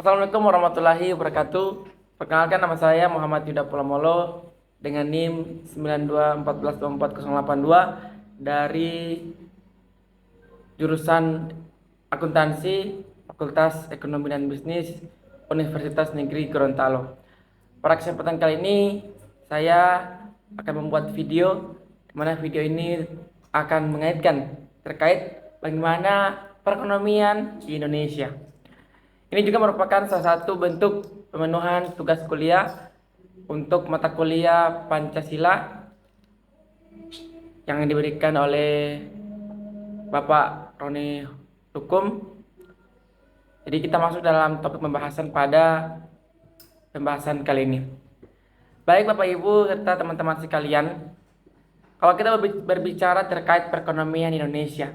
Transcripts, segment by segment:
Assalamualaikum warahmatullahi wabarakatuh. Perkenalkan, nama saya Muhammad Yuda Pulamolo dengan NIM 92142402 dari jurusan Akuntansi Fakultas Ekonomi dan Bisnis Universitas Negeri Gorontalo. Pada kesempatan kali ini saya akan membuat video di mana video ini akan mengaitkan terkait bagaimana perekonomian di Indonesia. Ini juga merupakan salah satu bentuk pemenuhan tugas kuliah untuk mata kuliah Pancasila yang diberikan oleh Bapak Roni Hukum. Jadi kita masuk dalam topik pembahasan pada pembahasan kali ini. Baik Bapak Ibu serta teman-teman sekalian, kalau kita berbicara terkait perekonomian Indonesia,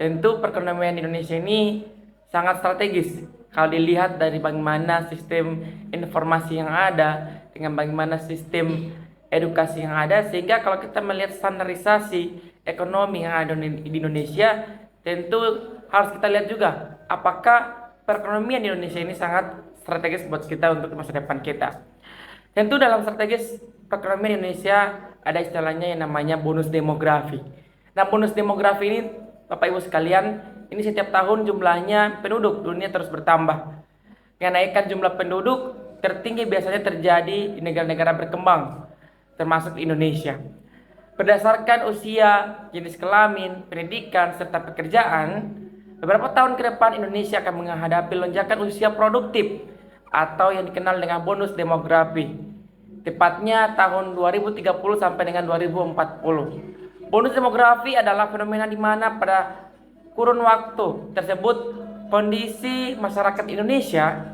tentu perekonomian Indonesia ini sangat strategis kalau dilihat dari bagaimana sistem informasi yang ada dengan bagaimana sistem edukasi yang ada, sehingga kalau kita melihat standarisasi ekonomi yang ada di Indonesia, tentu harus kita lihat juga apakah perekonomian di Indonesia ini sangat strategis buat kita untuk masa depan kita. Tentu dalam strategis perekonomian Indonesia ada istilahnya yang namanya bonus demografi. Nah, bonus demografi ini Bapak Ibu sekalian, ini setiap tahun jumlahnya penduduk dunia terus bertambah. Kenaikan jumlah penduduk tertinggi biasanya terjadi di negara-negara berkembang, termasuk Indonesia. Berdasarkan usia, jenis kelamin, pendidikan, serta pekerjaan, beberapa tahun ke depan Indonesia akan menghadapi lonjakan usia produktif atau yang dikenal dengan bonus demografi. Tepatnya tahun 2030 sampai dengan 2040. Bonus demografi adalah fenomena di mana pada kurun waktu tersebut kondisi masyarakat Indonesia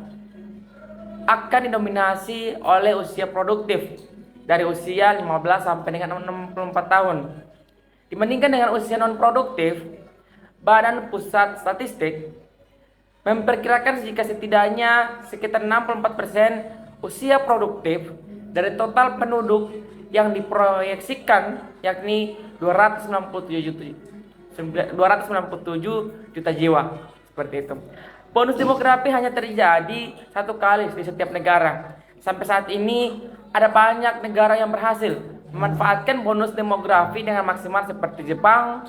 akan didominasi oleh usia produktif dari usia 15 sampai dengan 64 tahun. Dibandingkan dengan usia non produktif, Badan Pusat Statistik memperkirakan jika setidaknya sekitar 64% usia produktif dari total penduduk yang diproyeksikan, yakni 297 juta jiwa, seperti itu. Bonus demografi hanya terjadi satu kali di setiap negara. Sampai saat ini ada banyak negara yang berhasil memanfaatkan bonus demografi dengan maksimal seperti Jepang,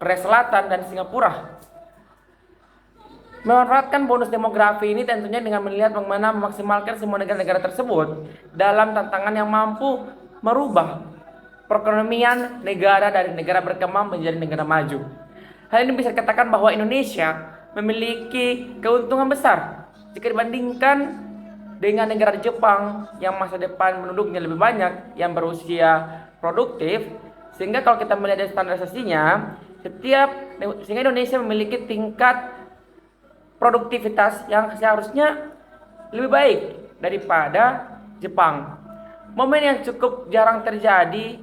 Korea Selatan, dan Singapura. Memanfaatkan bonus demografi ini tentunya dengan melihat bagaimana memaksimalkan semua negara-negara tersebut dalam tantangan yang mampu merubah perekonomian negara dari negara berkembang menjadi negara maju. Hal ini bisa dikatakan bahwa Indonesia memiliki keuntungan besar jika dibandingkan dengan negara Jepang yang masa depan penduduknya lebih banyak yang berusia produktif, sehingga kalau kita melihat dari standarisasinya, sehingga Indonesia memiliki tingkat produktivitas yang seharusnya lebih baik daripada Jepang. Momen yang cukup jarang terjadi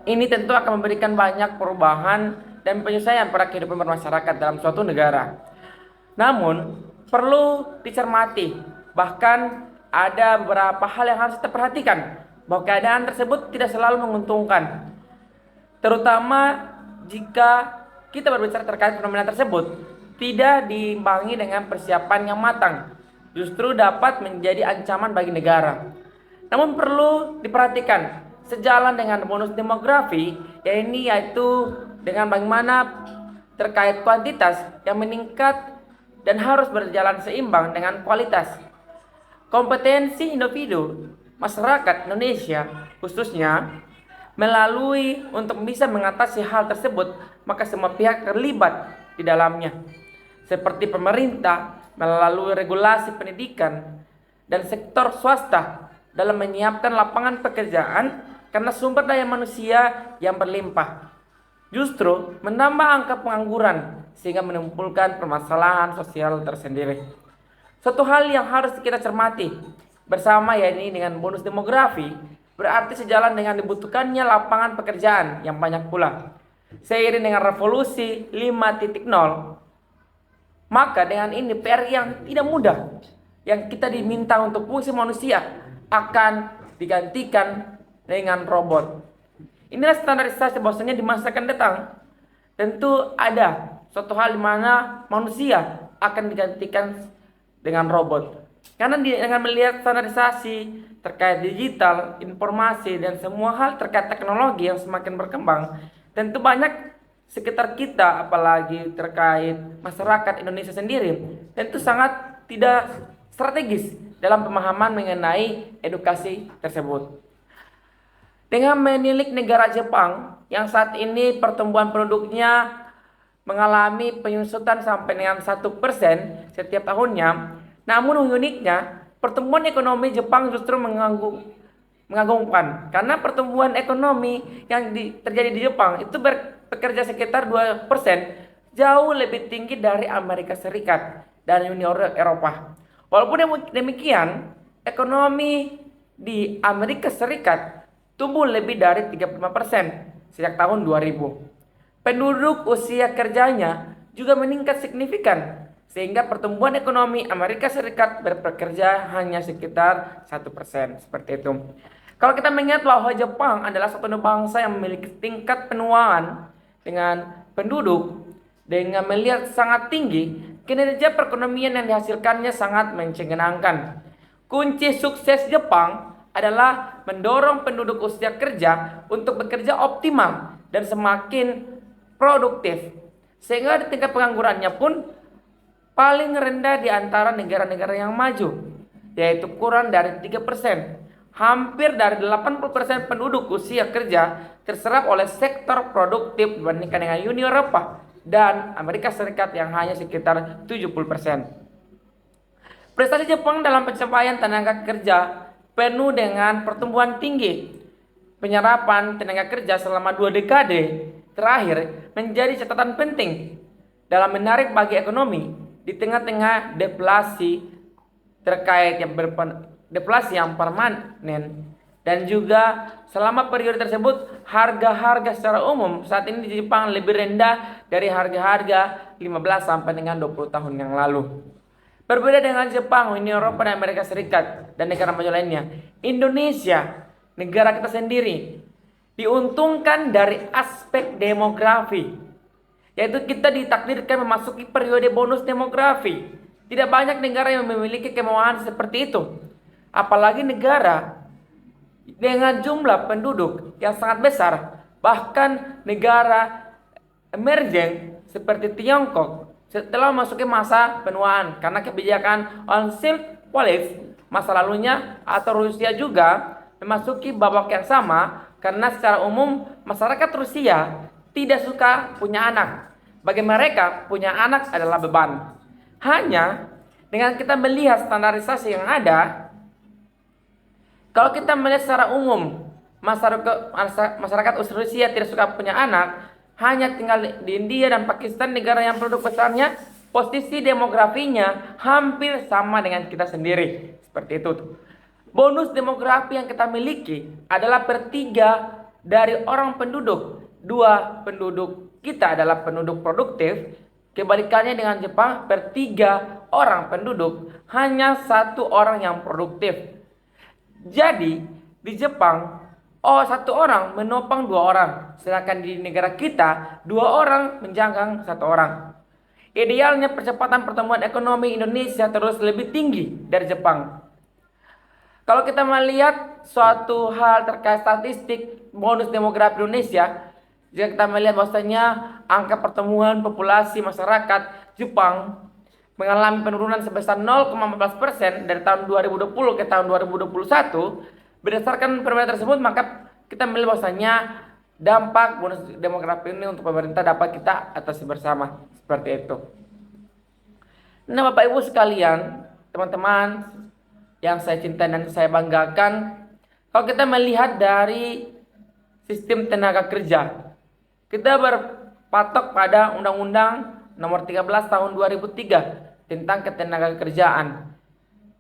ini tentu akan memberikan banyak perubahan dan penyesuaian pada kehidupan bermasyarakat dalam suatu negara. Namun perlu dicermati, bahkan ada beberapa hal yang harus kita perhatikan, bahwa keadaan tersebut tidak selalu menguntungkan, terutama jika kita berbicara terkait fenomena tersebut tidak diimbangi dengan persiapan yang matang, justru dapat menjadi ancaman bagi negara. Namun perlu diperhatikan, sejalan dengan bonus demografi, yaitu dengan bagaimana terkait kuantitas yang meningkat dan harus berjalan seimbang dengan kualitas. Kompetensi individu masyarakat Indonesia khususnya melalui untuk bisa mengatasi hal tersebut, maka semua pihak terlibat di dalamnya, seperti pemerintah melalui regulasi pendidikan dan sektor swasta dalam menyiapkan lapangan pekerjaan, karena sumber daya manusia yang berlimpah justru menambah angka pengangguran sehingga menimbulkan permasalahan sosial tersendiri. Suatu hal yang harus kita cermati bersama, yakni dengan bonus demografi, berarti sejalan dengan dibutuhkannya lapangan pekerjaan yang banyak pula. Seiring dengan revolusi 5.0, maka dengan ini PR yang tidak mudah yang kita diminta untuk fungsi manusia akan digantikan dengan robot. Inilah standarisasi bahwasanya di masa akan datang tentu ada suatu hal di mana manusia akan digantikan dengan robot. Karena dengan melihat standarisasi terkait digital, informasi, dan semua hal terkait teknologi yang semakin berkembang, tentu banyak sekitar kita, apalagi terkait masyarakat Indonesia sendiri, tentu sangat tidak strategis dalam pemahaman mengenai edukasi tersebut. Dengan menilik negara Jepang yang saat ini pertumbuhan penduduknya mengalami penyusutan sampai dengan 1% setiap tahunnya, namun uniknya pertumbuhan ekonomi Jepang justru mengagumkan, karena pertumbuhan ekonomi yang terjadi di Jepang itu bekerja sekitar 2%, jauh lebih tinggi dari Amerika Serikat dan Uni Eropa. Walaupun demikian, ekonomi di Amerika Serikat tumbuh lebih dari 35% sejak tahun 2000. Penduduk usia kerjanya juga meningkat signifikan, sehingga pertumbuhan ekonomi Amerika Serikat berpekerja hanya sekitar 1%, seperti itu. Kalau kita mengingat bahwa Jepang adalah satu bangsa yang memiliki tingkat penuaan dengan penduduk dengan melihat sangat tinggi, kinerja perekonomian yang dihasilkannya sangat mencengangkan. Kunci sukses Jepang adalah mendorong penduduk usia kerja untuk bekerja optimal dan semakin produktif, sehingga di tingkat penganggurannya pun paling rendah di antara negara-negara yang maju, yaitu kurang dari 3%. Hampir dari 80% penduduk usia kerja terserap oleh sektor produktif dibandingkan dengan Uni Eropa dan Amerika Serikat yang hanya sekitar 70%. Prestasi Jepang dalam pencapaian tenaga kerja penuh dengan pertumbuhan tinggi. Penyerapan tenaga kerja selama 2 dekade terakhir menjadi catatan penting dalam menarik bagi ekonomi di tengah-tengah deflasi terkait deflasi yang permanen, dan juga selama periode tersebut harga-harga secara umum saat ini di Jepang lebih rendah dari harga-harga 15 sampai dengan 20 tahun yang lalu. Berbeda dengan Jepang, Uni Eropa, dan Amerika Serikat, dan negara maju lainnya, Indonesia, negara kita sendiri, diuntungkan dari aspek demografi, yaitu kita ditakdirkan memasuki periode bonus demografi. Tidak banyak negara yang memiliki kemauan seperti itu, apalagi negara dengan jumlah penduduk yang sangat besar. Bahkan negara emerging seperti Tiongkok setelah memasuki masa penuaan karena kebijakan One Silk Policy masa lalunya, atau Rusia juga memasuki babak yang sama karena secara umum masyarakat Rusia tidak suka punya anak. Bagi mereka punya anak adalah beban. Hanya dengan kita melihat standarisasi yang ada, kalau kita melihat secara umum masyarakat Rusia tidak suka punya anak, hanya tinggal di India dan Pakistan, negara yang penduduk besarnya, posisi demografinya hampir sama dengan kita sendiri. Seperti itu. Bonus demografi yang kita miliki adalah per 3 dari orang penduduk. 2 penduduk kita adalah penduduk produktif. Kebalikannya dengan Jepang, per 3 orang penduduk hanya 1 orang yang produktif. Jadi di Jepang, 1 orang menopang 2 orang, sedangkan di negara kita 2 orang menjanggang 1 orang. Idealnya percepatan pertumbuhan ekonomi Indonesia terus lebih tinggi dari Jepang. Kalau kita melihat suatu hal terkait statistik bonus demografi Indonesia, jika kita melihat bahwasanya angka pertumbuhan populasi masyarakat Jepang mengalami penurunan sebesar 0,14% dari tahun 2020 ke tahun 2021. Berdasarkan perbedaan tersebut, maka kita melihat bahwasanya dampak bonus demografi ini untuk pemerintah dapat kita atasi bersama, seperti itu. Nah, Bapak Ibu sekalian, teman-teman yang saya cintai dan saya banggakan, kalau kita melihat dari sistem tenaga kerja, kita berpatok pada Undang-Undang Nomor 13 Tahun 2003 tentang ketenagakerjaan.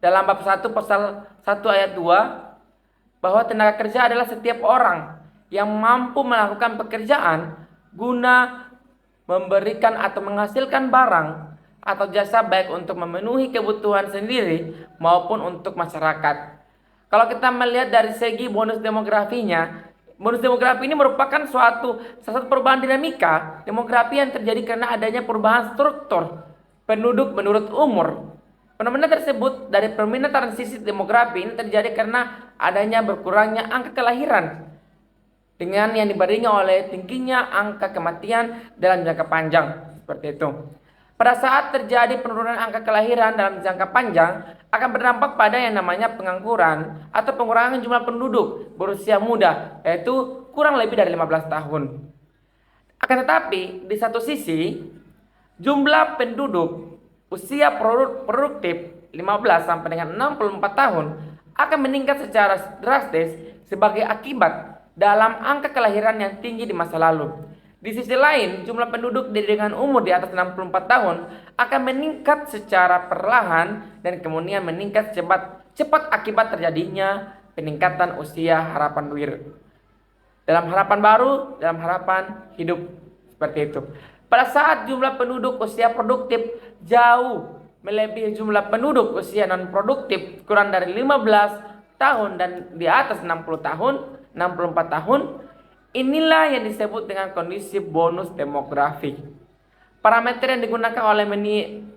Dalam bab 1 pasal 1 ayat 2, bahwa tenaga kerja adalah setiap orang yang mampu melakukan pekerjaan guna memberikan atau menghasilkan barang atau jasa, baik untuk memenuhi kebutuhan sendiri maupun untuk masyarakat. Kalau kita melihat dari segi bonus demografinya, bonus demografi ini merupakan salah satu perubahan dinamika demografi yang terjadi karena adanya perubahan struktur penduduk menurut umur. Fenomena tersebut dari fenomena transisi demografi ini terjadi karena adanya berkurangnya angka kelahiran dengan yang dibarengi oleh tingginya angka kematian dalam jangka panjang. Seperti itu. Pada saat terjadi penurunan angka kelahiran dalam jangka panjang, akan berdampak pada yang namanya pengangguran atau pengurangan jumlah penduduk berusia muda, yaitu kurang lebih dari 15 tahun. Akan tetapi, di satu sisi, jumlah penduduk usia produktif 15 sampai dengan 64 tahun akan meningkat secara drastis sebagai akibat dalam angka kelahiran yang tinggi di masa lalu. Di sisi lain, jumlah penduduk dengan umur di atas 64 tahun akan meningkat secara perlahan dan kemudian meningkat cepat akibat terjadinya peningkatan usia harapan dalam harapan baru, dalam harapan hidup. Seperti itu. Pada saat jumlah penduduk usia produktif jauh melebihi jumlah penduduk usia non produktif kurang dari 15 tahun dan di atas 60 tahun, 64 tahun, inilah yang disebut dengan kondisi bonus demografi. Parameter yang digunakan oleh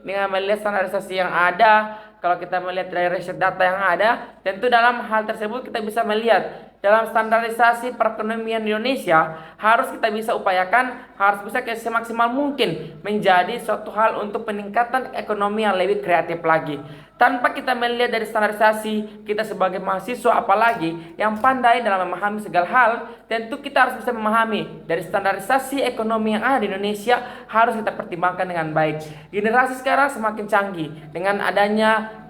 dengan melihat standarisasi yang ada, kalau kita melihat dari riset data yang ada, tentu dalam hal tersebut kita bisa melihat dalam standarisasi perekonomian Indonesia harus kita bisa upayakan, harus bisa semaksimal mungkin menjadi suatu hal untuk peningkatan ekonomi yang lebih kreatif lagi. Tanpa kita melihat dari standarisasi, kita sebagai mahasiswa apalagi yang pandai dalam memahami segala hal, tentu kita harus bisa memahami dari standarisasi ekonomi yang ada di Indonesia harus kita pertimbangkan dengan baik. Generasi sekarang semakin canggih dengan adanya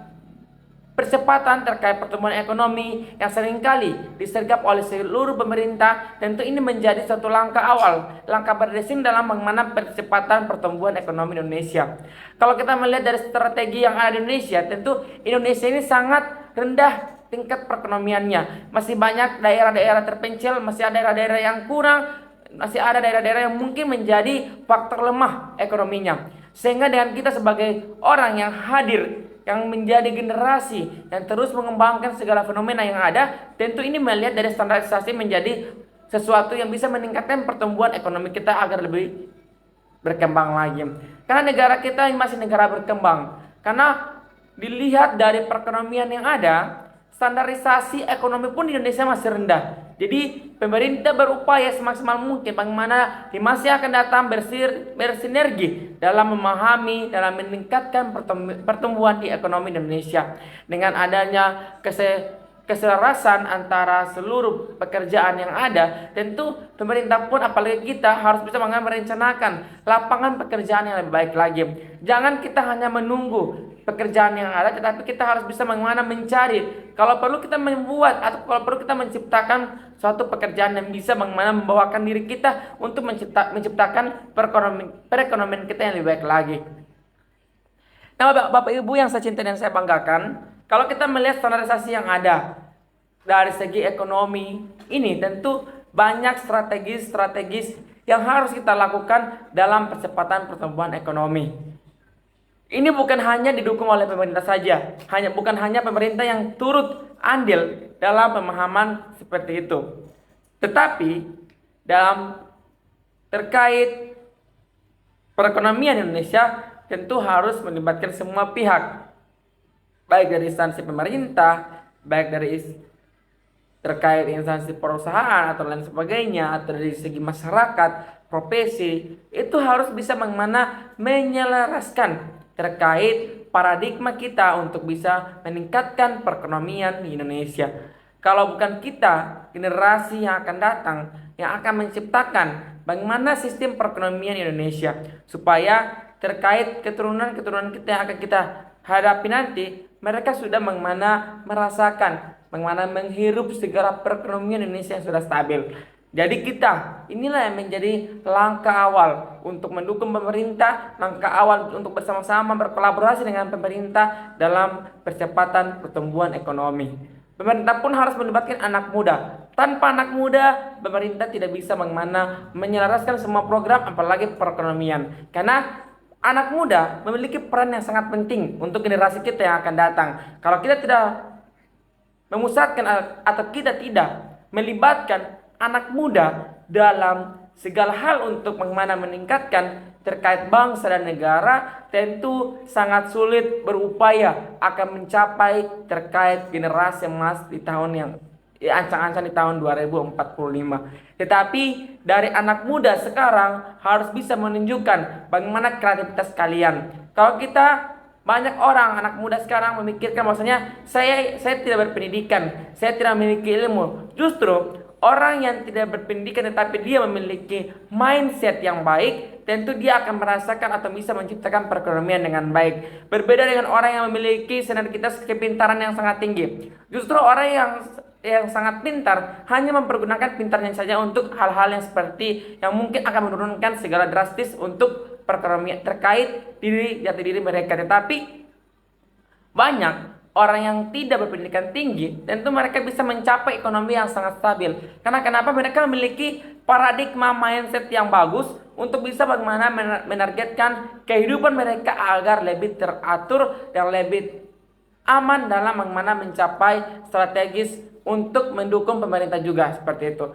percepatan terkait pertumbuhan ekonomi yang seringkali disergap oleh seluruh pemerintah, tentu ini menjadi suatu langkah awal, langkah berdasing dalam bagaimana percepatan pertumbuhan ekonomi Indonesia. Kalau kita melihat dari strategi yang ada di Indonesia, tentu Indonesia ini sangat rendah tingkat perekonomiannya. Masih banyak daerah-daerah terpencil, masih ada daerah-daerah yang kurang, masih ada daerah-daerah yang mungkin menjadi faktor lemah ekonominya. Sehingga dengan kita sebagai orang yang hadir, yang menjadi generasi yang terus mengembangkan segala fenomena yang ada, tentu ini melihat dari standarisasi menjadi sesuatu yang bisa meningkatkan pertumbuhan ekonomi kita agar lebih berkembang lagi. Karena negara kita ini masih negara berkembang. Karena dilihat dari perekonomian yang ada, standarisasi ekonomi pun di Indonesia masih rendah. Jadi pemerintah berupaya semaksimal mungkin bagaimana di masa yang akan datang bersinergi dalam memahami, dalam meningkatkan pertumbuhan di ekonomi Indonesia. Dengan adanya keselarasan antara seluruh pekerjaan yang ada, tentu pemerintah pun apalagi kita harus bisa merencanakan lapangan pekerjaan yang lebih baik lagi. Jangan kita hanya menunggu pekerjaan yang ada, tetapi kita harus bisa bagaimana mencari. Kalau perlu kita membuat atau kalau perlu kita menciptakan suatu pekerjaan yang bisa bagaimana membawakan diri kita untuk menciptakan perekonomian kita yang lebih baik lagi. Nah, Bapak Ibu yang saya cintai dan saya banggakan, kalau kita melihat standarisasi yang ada dari segi ekonomi ini, tentu banyak strategi-strategis yang harus kita lakukan dalam percepatan pertumbuhan ekonomi. Ini bukan hanya didukung oleh pemerintah saja, bukan hanya pemerintah yang turut andil dalam pemahaman seperti itu. Tetapi dalam terkait perekonomian Indonesia tentu harus melibatkan semua pihak, baik dari instansi pemerintah, baik dari terkait instansi perusahaan atau lain sebagainya, atau dari segi masyarakat, profesi, itu harus bisa bagaimana menyelaraskan terkait paradigma kita untuk bisa meningkatkan perekonomian di Indonesia. Kalau bukan kita, generasi yang akan datang yang akan menciptakan bagaimana sistem perekonomian Indonesia, supaya terkait keturunan-keturunan kita yang akan kita hadapi nanti, mereka sudah bagaimana merasakan, bagaimana menghirup segala perekonomian Indonesia yang sudah stabil. Jadi kita, inilah yang menjadi langkah awal untuk mendukung pemerintah, langkah awal untuk bersama-sama berkolaborasi dengan pemerintah dalam percepatan pertumbuhan ekonomi. Pemerintah pun harus melibatkan anak muda. Tanpa anak muda, pemerintah tidak bisa bagaimana menyelaraskan semua program, apalagi perekonomian. Karena anak muda memiliki peran yang sangat penting untuk generasi kita yang akan datang. Kalau kita tidak memusatkan atau kita tidak melibatkan anak muda dalam segala hal untuk bagaimana meningkatkan terkait bangsa dan negara, tentu sangat sulit berupaya akan mencapai terkait generasi emas di tahun yang ancang-ancang di tahun 2045. Tetapi dari anak muda sekarang harus bisa menunjukkan bagaimana kreativitas kalian. Kalau kita banyak orang anak muda sekarang memikirkan bahwasanya saya tidak berpendidikan, saya tidak memiliki ilmu. Justru orang yang tidak berpendidikan tetapi dia memiliki mindset yang baik, tentu dia akan merasakan atau bisa menciptakan perekonomian dengan baik. Berbeda dengan orang yang memiliki sinergitas kepintaran yang sangat tinggi. Justru orang yang sangat pintar hanya mempergunakan pintarnya saja untuk hal-hal yang seperti yang mungkin akan menurunkan segala drastis untuk perekonomian terkait jati diri mereka. Tetapi banyak orang yang tidak berpendidikan tinggi, tentu mereka bisa mencapai ekonomi yang sangat stabil. Karena kenapa? Mereka memiliki paradigma mindset yang bagus untuk bisa bagaimana menargetkan kehidupan mereka agar lebih teratur dan lebih aman dalam bagaimana mencapai strategis untuk mendukung pemerintah juga seperti itu.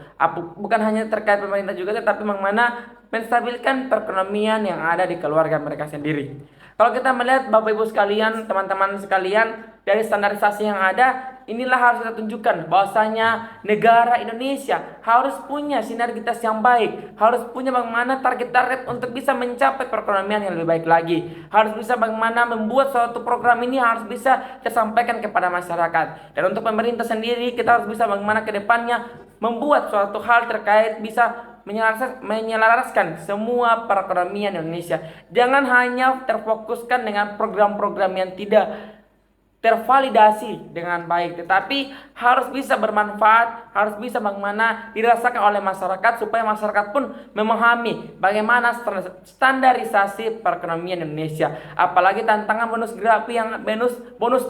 Bukan hanya terkait pemerintah juga, tetapi bagaimana menstabilkan perekonomian yang ada di keluarga mereka sendiri. Kalau kita melihat Bapak Ibu sekalian, teman-teman sekalian, dari standarisasi yang ada, inilah harus kita tunjukkan bahwasanya negara Indonesia harus punya sinergitas yang baik, harus punya bagaimana target-target untuk bisa mencapai perekonomian yang lebih baik lagi, harus bisa bagaimana membuat suatu program ini harus bisa tersampaikan kepada masyarakat. Dan untuk pemerintah sendiri, kita harus bisa bagaimana ke depannya membuat suatu hal terkait bisa menyelaraskan semua perekonomian Indonesia. Jangan hanya terfokuskan dengan program-program yang tidak tervalidasi dengan baik, tetapi harus bisa bermanfaat, harus bisa bagaimana dirasakan oleh masyarakat supaya masyarakat pun memahami bagaimana standarisasi perekonomian Indonesia. Apalagi tantangan bonus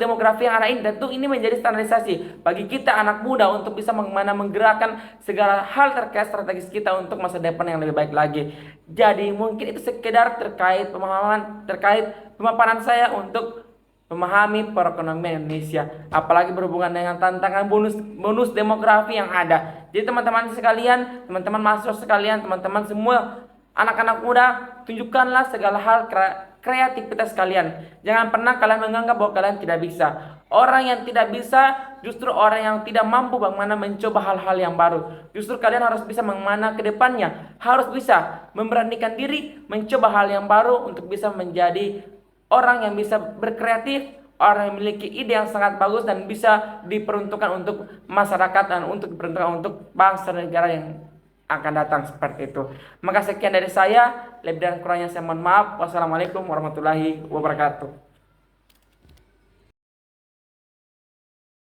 demografi yang ada ini, tentu ini menjadi standarisasi bagi kita anak muda untuk bisa bagaimana menggerakkan segala hal terkait strategis kita untuk masa depan yang lebih baik lagi. Jadi mungkin itu sekedar terkait pemaparan saya untuk memahami perekonomian Indonesia, apalagi berhubungan dengan tantangan bonus demografi yang ada. Jadi teman-teman sekalian, teman-teman mahasiswa sekalian, teman-teman semua anak-anak muda, tunjukkanlah segala hal kreativitas kalian. Jangan pernah kalian menganggap bahwa kalian tidak bisa. Orang yang tidak bisa justru orang yang tidak mampu bagaimana mencoba hal-hal yang baru. Justru kalian harus bisa bagaimana ke depannya, harus bisa memberanikan diri mencoba hal yang baru untuk bisa menjadi orang yang bisa berkreatif, orang yang memiliki ide yang sangat bagus dan bisa diperuntukkan untuk masyarakat dan untuk diperuntukkan untuk bangsa dan negara yang akan datang seperti itu. Maka sekian dari saya, lebih dan kurangnya saya mohon maaf. Wassalamualaikum warahmatullahi wabarakatuh.